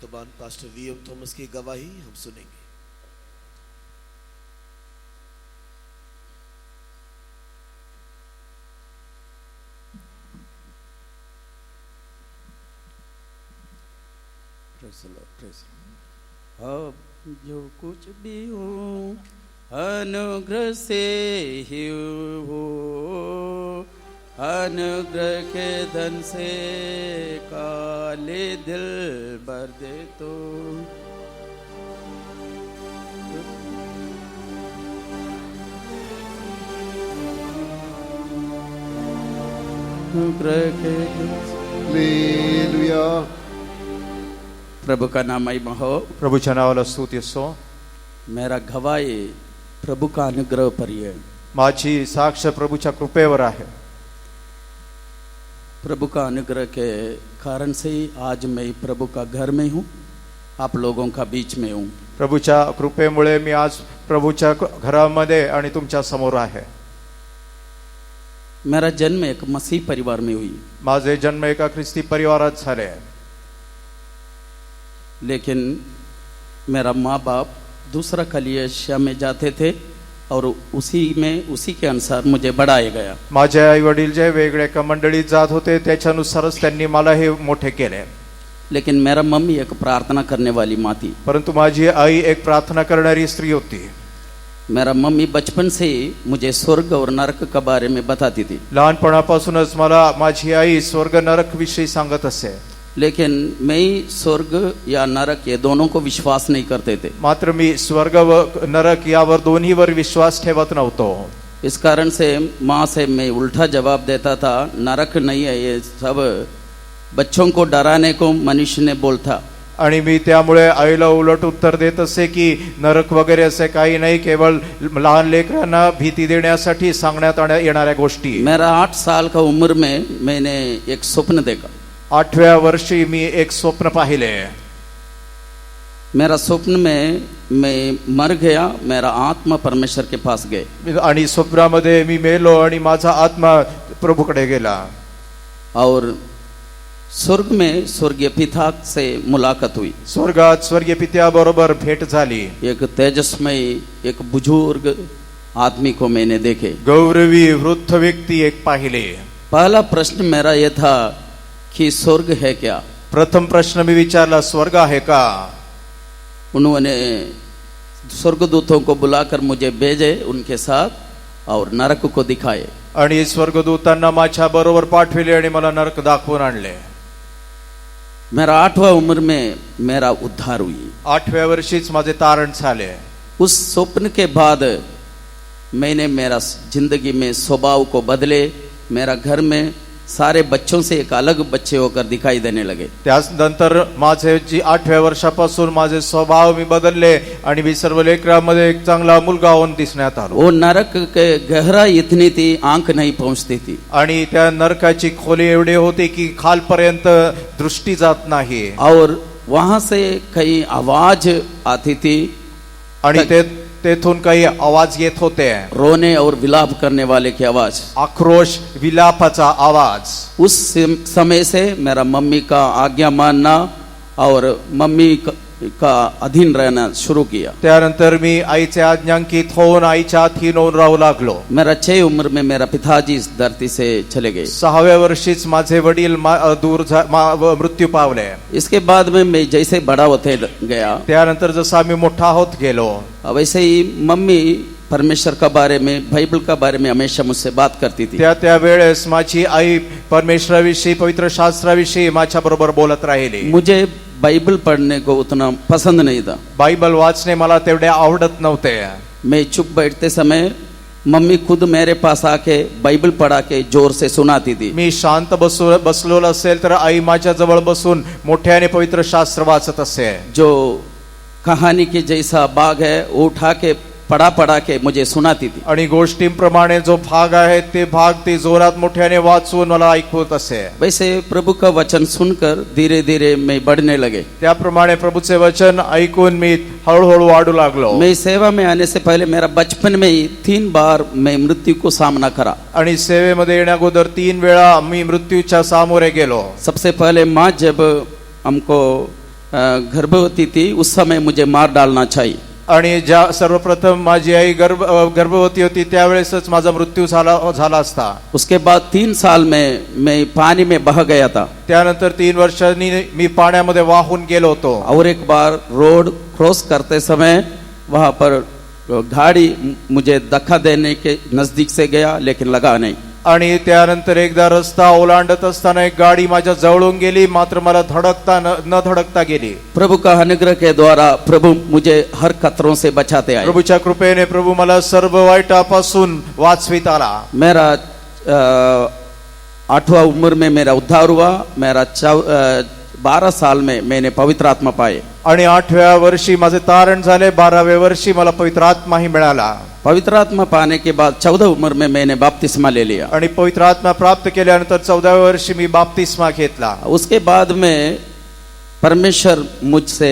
जुबान pastor VM Thomas की गवाही हम सुनेंगे। अब जो कुछ भी हो अनुग्रह से ही हो, अनुग्रह के धन से काले दिल भर दे तो अनुग्रह के हालेलुया। प्रभु का नाम महिमा हो। प्रभूच्या नावाला स्तुती असो। मेरा गवाही प्रभु का अनुग्रह पर है। माझी साक्ष प्रभूच्या कृपेवर आहे। प्रभु का अनुग्रह के कारण से ही आज मैं प्रभु का घर में हूँ, आप लोगों का बीच में हूँ। प्रभूच्या कृपेमुळे मी आज प्रभूच्या घरामध्ये आणि तुमच्या समोर आहे। मेरा जन्म एक मसीह परिवार में हुई, माझे जन्म एका ख्रिस्ती परिवारात झाले, लेकिन मेरा माँ बाप दूसरा कलीसिया में जाते थे और उसी के अनुसार मुझे बढ़ाया गया। माझे आई वडील जे वेगळे एका मंडळीत जात होते त्याच्यानुसारच त्यांनी मला हे मोठे केले। लेकिन मेरा मम्मी एक प्रार्थना करने वाली माँ थी। परंतु माझी आई एक प्रार्थना करणारी स्त्री होती। मेरा मम्मी बचपन से ही मुझे स्वर्ग और नरक के बारे में बताती थी। लहानपणापासूनच मला माझी आई स्वर्ग नरक विषयी सांगत असे, लेकिन मैं स्वर्ग या नरक ये दोनों को विश्वास नहीं करते थे। मात्र मी स्वर्ग व नरक यावर दोन्हीवर विश्वास ठेवत नव्हतो। इस कारण से माँ से मैं उल्टा जवाब देता था, नरक नहीं है, ये सब बच्चों को डराने को मनुष्य ने बोलता। आणि मी त्यामुळे आईला उलट उत्तर देत असे की नरक वगैरे असे काही नाही, केवळ लहान लेकरांना भीती देण्यासाठी सांगण्यात येणाऱ्या गोष्टी। मेरा 8 साल का उम्र में मैंने एक स्वप्न देखा। 8व्या वर्षी मी एक स्वप्न पाहिले। मेरा स्वप्न में मैं मर गया, मेरा आत्मा परमेश्वर के पास गए आणि स्वप्नामध्ये मी मेलो आणि माझा आत्मा प्रभूकडे गेला और स्वर्ग में स्वर्गीय पिता से मुलाकात हुई। स्वर्गात स्वर्गीय पित्याबरोबर भेट झाली। एक तेजस्मय एक बुजुर्ग आदमी को मैंने देखे। गौरवी वृद्ध व्यक्ती एक पाहिले। पहला प्रश्न मेरा यह था कि स्वर्ग है क्या। प्रथम प्रश्न मी विचारला, स्वर्ग आहे का। उन्होंने स्वर्गदूतों को बुलाकर मुझे भेजे उनके साथ और नरक को दिखाए। आणि स्वर्गदूतांना माझ्या बरोबर पाठविले आणि मला नरक दाखवून आणले। मेरा 8वां उम्र में मेरा उद्धार हुई। 8व्या वर्षीच माझे तारण झाले। उस स्वप्न के बाद मैंने मेरा जिंदगी में स्वभाव को बदले। मेरा घर में सारे बच्चों से एक अलग बच्चे होकर दिखाई देने लगे। त्यानंतर माझे 8व्या वर्षापासून माझे स्वभाव मी बदलले आणि मी सर्व लेकरांमध्ये एक चांगला मुलगा होऊन दिसण्यात आलो। वो नरक के गहराई इतनी थी, आंख नहीं पहुंचती थी। आणि त्या नरकाची खोली एवढी होती की खालपर्यंत दृष्टी जात नाही। और वहां से कई आवाज आती थी आणि तेथून काही आवाज येत होते, रोने और विलाप करने वाले की आवाज, आक्रोश विलापाचा आवाज। उस समय से मेरा मम्मी का आज्ञा मानना और मम्मी का अधीन रहना शुरू किया। त्यानंतर मी आईचे आज्ञांकित होऊन आईच्या अधीन होऊन राहू लागलो। मेरा 6 उम्र में मेरा पिताजी इस धरती से चले गए। 6व्या वर्षीच माझे वडील दूर मृत्यू पावले। इसके बाद में मैं जैसे बड़ा होते गया, त्यानंतर जसा मी मोठा होत गेलो, वैसे ही मम्मी परमेश्वर का बारे में, बाइबल का बारे में हमेशा मुझसे बात करती थी। त्या वेळेस माझी आई परमेश्वराविषयी, पवित्र शास्त्राविषयी माझ्या बरोबर बोलत राहिली। मुझे बाइबल पढ़ने को उतना पसंद नहीं था। बाइबल वाचणे मला तेवढे आवडत नव्हते। मैं चुप बैठते समय मम्मी खुद मेरे पास आके बाइबल पढ़ा के जोर से सुनाती थी। मी शांत बसलो असेल तर आई माझ्या जवळ बसून मोठ्याने पवित्र शास्त्र वाचत असे। जो कहानी के जैसा भाग है वो उठा के पढ़ा के मुझे सुनाती थी। आणि गोष्टींप्रमाणे जो भाग आहे ते भाग ती जोरात मोठ्याने वाचून मला ऐकवत असे। वैसे प्रभु का वचन सुनकर धीरे धीरे मैं बढ़ने लगे। त्याप्रमाणे प्रभूचे वचन ऐकून मी हळूहळू वाढू लागलो। मैं सेवा में आने से पहले मेरा बचपन में ही 3 बार मैं मृत्यू को सामना करा। आणि सेवेमध्ये येण्याअगोदर 3 वेळा मी मृत्यूच्या सामोरे गेलो। सबसे पहले माँ जब हमको गर्भवती थी उस समय मुझे मार डालना चाहिए। आणि ज्या सर्वप्रथम माझी आई गर्भवती होती त्यावेळेसच माझा मृत्यू झाला असता। उसके बाद 3 साल में मैं पानी में बह गया था। त्यानंतर 3 वर्षांनी मी पाण्यामध्ये वाहून गेलो होतो। और एक बार रोड क्रॉस करते समय वहां पर गाड़ी मुझे धक्का देने के नजदीक से गया लेकिन लगा नहीं। आणि त्यानंतर एकदा रस्ता ओलांडत असताना एक गाडी माझ्या जवळून गेली, मात्र मला न धडकता गेली। प्रभु का अनुग्रह के द्वारा प्रभु मुझे हर खतरों से बचाते आए। प्रभूच्या कृपेने प्रभू मला सर्व वाईटापासून वाचवित आला। मेरा 8वां उम्र में मेरा उद्धार हुआ। मेरा 12 साल में मैंने पवित्र आत्मा पाए। आणि 8व्या वर्षी माझे तारण झाले। 12व्या वर्षी मला पवित्र आत्माही मिळाला। पवित्र आत्मा पाने के बाद 14 उम्र में मैंने बपतिस्मा ले लिया। आणि पवित्र आत्मा प्राप्त केल्यानंतर 14व्या वर्षी मी बपतिस्मा घेतला। उसके बाद में परमेश्वर मुझसे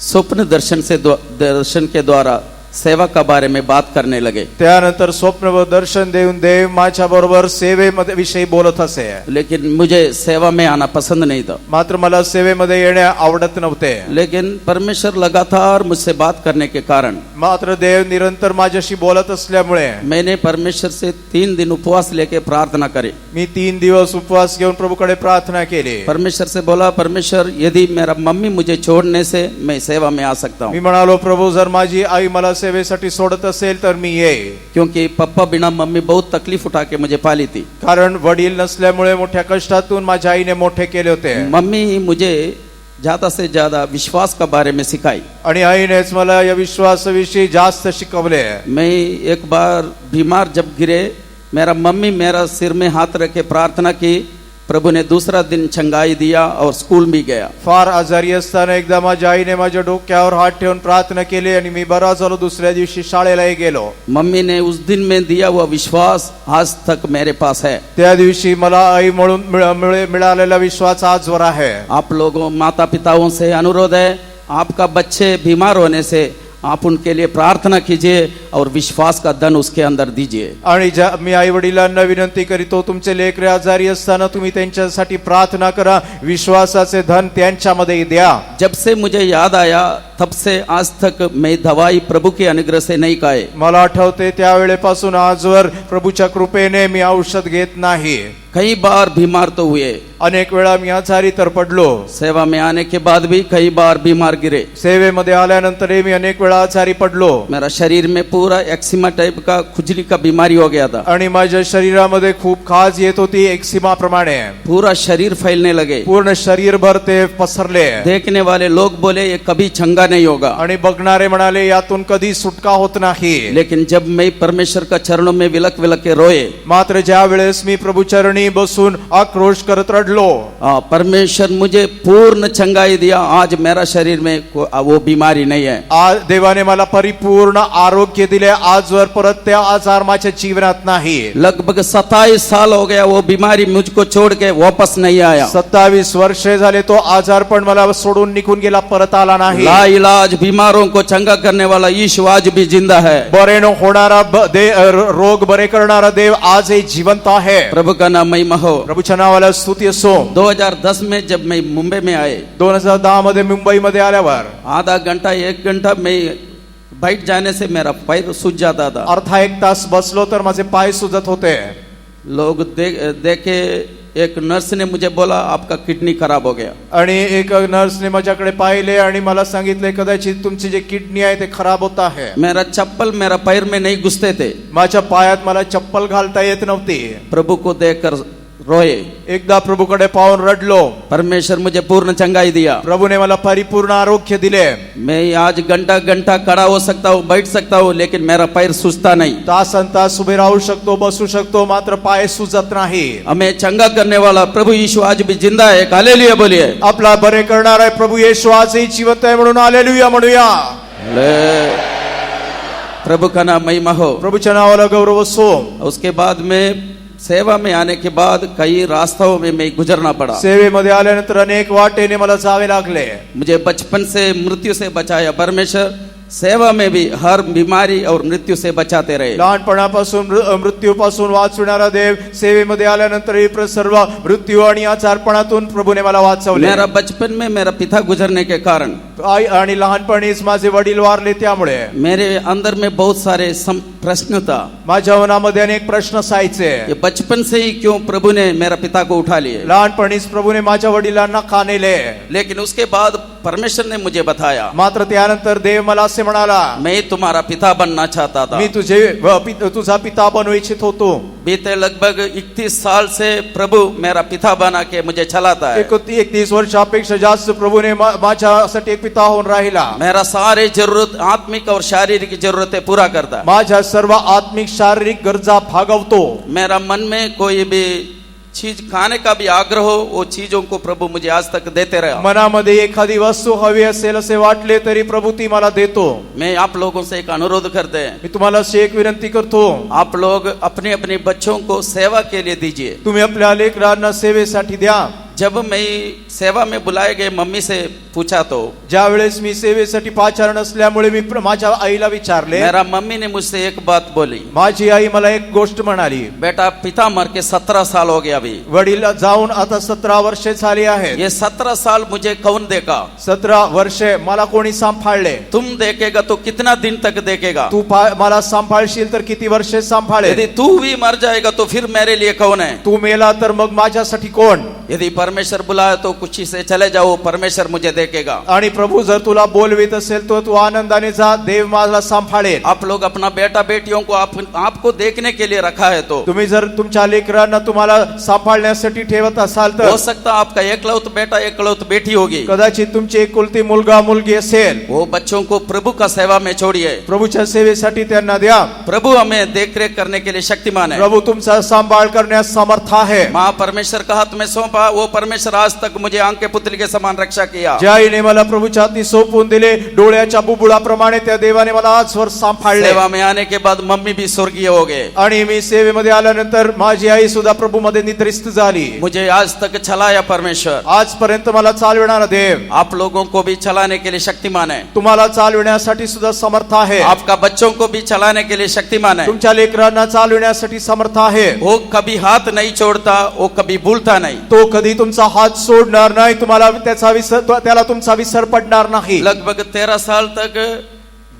स्वप्न दर्शन के द्वारा सेवा का बारे में बात करने लगे। त्यानंतर स्वप्न व दर्शन देऊन देव माझ्या बरोबर सेवेमध्ये विषयी बोलत असे। लेकिन मुझे सेवा में आना पसंद नहीं था। मात्र मला सेवेमध्ये येणे आवडत नव्हते। लेकिन परमेश्वर लगातार मुझसे बात करने के कारण मात्र देव निरंतर माझ्याशी बोलत असल्यामुळे मैंने परमेश्वर से 3 दिन उपवास लेके प्रार्थना करी। मी 3 दिवस उपवास घेऊन प्रभूकडे प्रार्थना केली। परमेश्वर से बोला, परमेश्वर यदि मेरा मम्मी मुझे छोड़ने से मैं सेवा में आ सकता हूँ। मी म्हणालो, प्रभू जर माझी आई मला सेवेसाठी सोडत असेल तर मी येईन। क्योंकि पप्पा बिना मम्मी बहुत तकलीफ उठा के मुझे पाली थी। कारण वडील नसल्यामुळे मोठ्या कष्टातून माझ्या आईने मोठे केले होते। मम्मी मुझे ज्यादा से ज्यादा विश्वास का बारे में सिखाई। आणि आईनेच मला या विश्वासाविषयी जास्त शिकवले। मैं एक बार बीमार जब गिरे, मेरा मम्मी मेरा सिर में हाथ रखे प्रार्थना की। प्रभु ने दूसरा दिन चंगाई दिया और स्कूल भी गया। फार आजारी असताना एकदा माझ्या आईने माझ्या डोक्यावर हात ठेवून प्रार्थना केली आणि मी बरा झालो। दुसऱ्या दिवशी शाळेलाही गेलो। मम्मी ने उस दिन में दिया हुआ विश्वास आज तक मेरे पास है। त्या दिवशी मला आई म्हणून मिळालेला विश्वास आजवर आहे। आप लोगों माता पिताओं से अनुरोध है, आपका बच्चे बीमार होने से आप उनके लिए प्रार्थना कीजिए और विश्वास का धन उसके अंदर दीजिए। आणि मी आई वडिलांना विनंती करीतो, तुमचे लेकरे आजारी असताना तुम्ही त्यांच्यासाठी प्रार्थना करा, विश्वासाचे धन त्यांच्यामध्ये द्या। जब से मुझे याद आया तब से आज तक मैं दवाई प्रभु के अनुग्रह से नहीं खाए। मला आठवते त्यावेळेपासून आजवर प्रभूच्या कृपेने मी औषध घेत नाही। कई बार बीमार तो हुए, अनेक वेळा मी आजारी तर पडलो। सेवा में आने के बाद भी कई बार बीमार गिरे। सेवेमध्ये आल्यानंतर मी अनेक वेळा आजारी पडलो। मेरा शरीर में पूरा एक्सिमा टाइप का खुजली का बीमारी हो गया था। आणि माझ्या शरीरामध्ये खूप खाज येत होती, एक्सिमा प्रमाणे पूरा शरीर फैलने लगे। पूर्ण शरीरभर ते पसरले। देखने वाले लोग बोले ये कभी चंगा नहीं होगा। आणि बघणारे म्हणाले यातून कधी सुटका होत नाही। लेकिन जब मैं परमेश्वर का चरणों में विलक विलक के रोए, मात्र ज्या वेळेस मी प्रभु चरणी बसून आक्रोश करत रडलो, परमेश्वर मुझे पूर्ण चंगाई दिया। आज मेरा शरीर में वो बीमारी नहीं है। आज देवाने मला परिपूर्ण आरोग्य दिले। आजवर परत त्या आजार माझ्या जीवनात नाही। लगभग 27 साल हो गया वो बीमारी मुझको छोड़ के वापस नहीं आया। 27 वर्षे झाले तो आजार पण मला सोडून निघून गेला, परत आला नाही। ला इलाज बीमारों को चंगा करने वाला यीशु आज भी जिंदा है। बरे न होणारा रोग बरे करणारा देव आजही जिवंत आहे। प्रभु का नाम महिमा हो। प्रभूच्या नावाला स्तुती असो। 2010 में जब मैं मुंबई में आए, 2010 मध्ये मुंबईमध्ये आल्यावर आधा घंटा 1 घंटा मैं बैठ जाने से मेरा पैर सूज जाता था। अर्धा 1 तास बसलो तर माझे पाय सुजत होते। लोग देखे, एक नर्स ने मुझे बोला आपका किडनी खराब हो गया। आणि एक नर्सने माझ्याकडे पाहिले आणि मला सांगितले कदाचित तुमची जे किडनी आहे ते खराब होत आहे। मेरा चप्पल मेरा पैर में नहीं घुसते थे। माझ्या पायात मला चप्पल घालता येत नव्हती। प्रभु को देखकर रोए। एकदा प्रभूकडे पाहून रडलो। परमेश्वर मुझे पूर्ण चंगाई दिया। प्रभूने मला परिपूर्ण आरोग्य दिले। मैं आज घंटा घंटा खड़ा हो सकता हूँ, बैठ सकता हूँ, लेकिन मेरा पैर सुजता नहीं। तासन तास उभे राहू शकतो, बसू शकतो, मात्र पाय सुजत नाही। हमें चंगा करने वाला प्रभु यीशु आज भी जिंदा है। हालेलुया बोलिए। आपला बरे करणारा प्रभु येशू आजही जिवंत आहे म्हणून हालेलुया म्हणूया। प्रभु का नाम महिमा हो। प्रभूच्या नावाला गौरव असो। उसके बाद में सेवा में आने के बाद कई रास्तों में मैं गुजरना पड़ा। सेवेमध्ये आल्यानंतर अनेक वाटेने मला जावे लागले। मुझे बचपन से मृत्यू से बचाया परमेश्वर। सेवा में भी हर बीमारी और मृत्यु से बचाते रहे। लहानपणापासून मृत्यूपासून वाचविणारा देव, सेवेमध्ये आल्यानंतरही सर्व मृत्यू आणि आजारपणातून प्रभूने मला वाचवले. मेरा बचपन में मेरा पिता गुजरने के कारण आई आणि लहानपणीच माझे वडील वारले, त्यामुळे मेरे अंदर में बहुत सारे प्रश्न था। माझ्या मनामध्ये अनेक प्रश्न असायचे. ये बचपन से ही क्यों प्रभु ने मेरा पिता को उठा लिए, लहानपणीच प्रभूने माझ्या वडिलांना का नेले. लेकिन उसके बाद परमेश्वर ने मुझे बताया, मात्र त्यानंतर देव मला असे म्हणाला, मैं तुम्हारा पिता बनना चाहता था। मी तुझा पिता बनू इच्छित होतो. बीते लगभग 31 साल से प्रभु मेरा पिता बना के मुझे चलाता है। 31 वर्षापेक्षा जास्त प्रभूने माझ्यासाठी एक पिता होऊन राहिला. मेरा सारे जरूरत आत्मिक और शारीरिक जरूरतें पूरा करता है। माझ्या सर्व आत्मिक शारीरिक गरजा भागवतो. मेरा मन में कोई भी चीज खाने का भी आग्रह हो, वो चीजों को प्रभु मुझे आज तक देते रहा। मनामध्ये एखादी वस्तू हवी असेल असे वाटले तरी प्रभू ती मला देतो. मैं आप लोगों से एक अनुरोध करते हैं, मी तुम्हाला अशी एक विनंती करतो, आप लोग अपने अपने बच्चों को सेवा के लिए दीजिए। तुम्ही आपल्या लेकरांना सेवेसाठी द्या. जब मैं सेवा में बुलाए गए मम्मी से पूछा तो ज्या वेळेस मी सेवेसाठी पाचारण असल्यामुळे मी माझ्या आईला विचारले, मेरा मम्मी ने मुझसे एक बात बोली, माझी आई मला एक गोष्ट म्हणाली, बेटा पिता मर के 17 साल हो गया अभी, वडील जाऊन आता 17 वर्षे झाली आहेत. ये 17 साल मुझे कौन देगा? 17 वर्षे मला कोणी सांभाळले? तुम देखेगा तो कितना दिन तक देखेगा? तू मला सांभाळशील तर किती वर्षे सांभाळेल? यदि तू भी मर जाएगा तो फिर मेरे लिए कौन है? तू मेला तर मग माझ्यासाठी कोण? यदि परमेश्वर बुलाए तो खुशी से चले जाओ, परमेश्वर मुझे देखेगा। आणि प्रभू जर तुला बोलवित असेल तो तू आनंदाने जा, देव मला सांभाळेल. आप लोग अपना बेटा बेटियों को आपको देखने के लिए रखा है, तो तुम्ही जर तुमच्या लेकरांना तुम्हाला सांभाळण्यासाठी ठेवत असाल तर हो सकता आपका एकलौत बेटा एकलौत बेटी होगी, कदाचित तुमची एकुलती मुलगा मुलगी असेल. वो बच्चों को प्रभु का सेवा में छोड़िए। प्रभूच्या सेवेसाठी त्यांना द्या. प्रभु हमें देखरेख करने के लिए शक्तिमान है। प्रभू तुमचा सांभाळ करण्यास समर्थ आहे. माँ परमेश्वर का हाथ में सौंपा, वो परमेश्वर आज तक मुझे आंख के पुतली के समान रक्षा किया। ज्या आईने मला प्रभूच्या हाती सोपवून दिले, डोळ्याच्या बुबुळाप्रमाणे त्या देवाने मला आजवर सांभाळले. सेवा में आने के बाद मम्मी भी स्वर्गीय हो गए आणि मी सेवेमध्ये आल्यानंतर माझी आई सुद्धा प्रभू मध्ये निद्रिस्त झाली. मुझे आज तक चलाया परमेश्वर। आजपर्यंत मला चालविणारा देव आप लोगों को भी चलाने के लिए शक्तिमान है। तुम्हाला चालविण्यासाठी सुद्धा समर्थ आहे. आपका बच्चों को भी चलाने के लिए शक्तिमान है। तुमच्या लेकरांना चालविण्यासाठी समर्थ आहे. वो कभी हाथ नहीं छोड़ता, वो कभी भूलता नहीं। तो कधी तुमचा हात सोडणार नाही, तुम्हाला त्याला तुमचा विसर पडणार नाही. लगभग 13 साल तक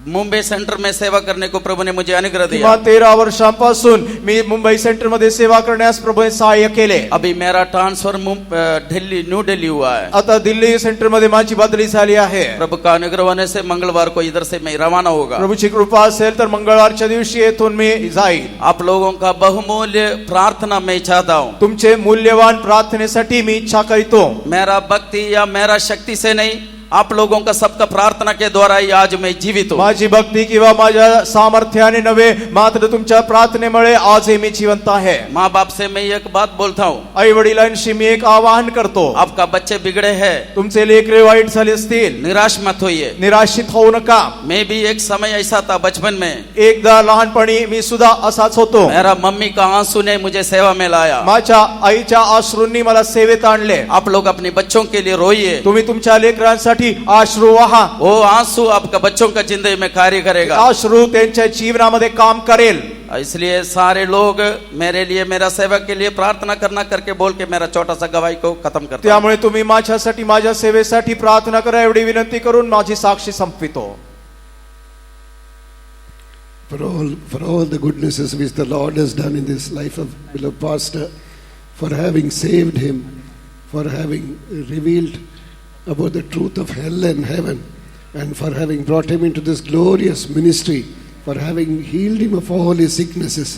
मुंबई सेंटर में सेवा करने को प्रभु ने मुझे अनुग्रह दिया। 13 वर्षांपासून मी मुंबई सेंटर मध्ये सेवा करण्यास प्रभूने सहाय्य केले. अभी मेरा ट्रांसफर न्यू दिल्ली हुआ है। आता दिल्ली सेंटर मध्ये माझी बदली झाली आहे. प्रभु का अनुग्रह होने से मंगलवार को इधर से मैं रवाना होगा। प्रभूची कृपा असेल तर मंगळवारच्या दिवशी येथून मी जाईल. आप लोगों का बहुमूल्य प्रार्थना मैं चाहता हूँ। तुमचे मूल्यवान प्रार्थनेसाठी मी इच्छा करीतो. मेरा भक्ति या मेरा शक्ति से नहीं, आप लोगों का सबका प्रार्थना के द्वारा ही आज मैं जीवित हूँ। माझी भक्ती किंवा माझ्या सामर्थ्याने नव्हे, मात्र तुमच्या प्रार्थनेमुळे आजही मी जिवंत आहे. माँ बाप से मैं एक बात बोलता हूँ, आई वडिलांशी मी एक आवाहन करतो. आपका बच्चे बिगड़े हैं, तुमचे लेकरे वाईट झाले असतील, निराश मत होइए। निराशित होऊ नका. मैं भी एक समय ऐसा था बचपन में, एकदा लहानपणी मी सुद्धा असाच होतो. मेरा मम्मी का आंसू ने मुझे सेवा में लाया। माझ्या आईच्या अश्रूंनी मला सेवेत आणले. आप लोग अपने बच्चों के लिए रोइए। तुम्ही तुमच्या लेकरांसाठी अश्रू वाहा. वो आंसू आपका बच्चों का जिंदगी में कार्य करेगा। अश्रू त्यांच्या जीवनामध्ये काम करेल. इसलिए सारे लोग मेरे लिए, मेरा सेवा के लिए प्रार्थना करना करके बोल के मेरा छोटा सा गवाही को खत्म करता हूं। त्यामुळे तुम्ही माझ्यासाठी, माझ्या सेवेसाठी प्रार्थना करा एवढी विनंती करून माझी साक्षी संपवितो. For all the goodnesses which the Lord has done in this life of beloved pastor, for having saved him, for having revealed about the truth of hell and heaven, and for having brought him into this glorious ministry, for having healed him of all his sicknesses.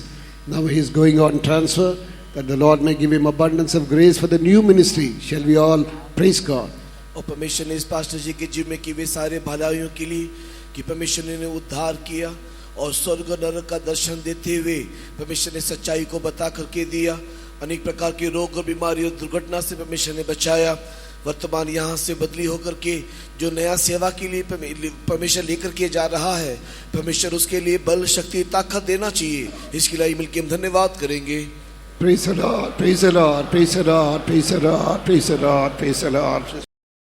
Now he is going on transfer, that the Lord may give him abundance of grace for the new ministry. Shall we all praise God? और परमेश्वर ने इस pastor जी के जीवन में की वे सारे भलाइयों के लिए कि परमेश्वर ने उद्धार किया और स्वर्ग नरक का दर्शन देते हुए परमेश्वर ने सच्चाई को बता करके दिया। अनेक प्रकार के रोग और बीमारी और दुर्घटना से परमेश्वर ने बचाया। वर्तमान यहाँ से बदली होकर के जो नया सेवा के लिए परमेश्वर लेकर के जा रहा है, परमेश्वर उसके लिए बल, शक्ति, ताकत देना चाहिए। इसके लिए मिलकर हम धन्यवाद करेंगे। Praise the Lord, praise the Lord, praise the Lord, praise the Lord, praise the Lord, praise the Lord.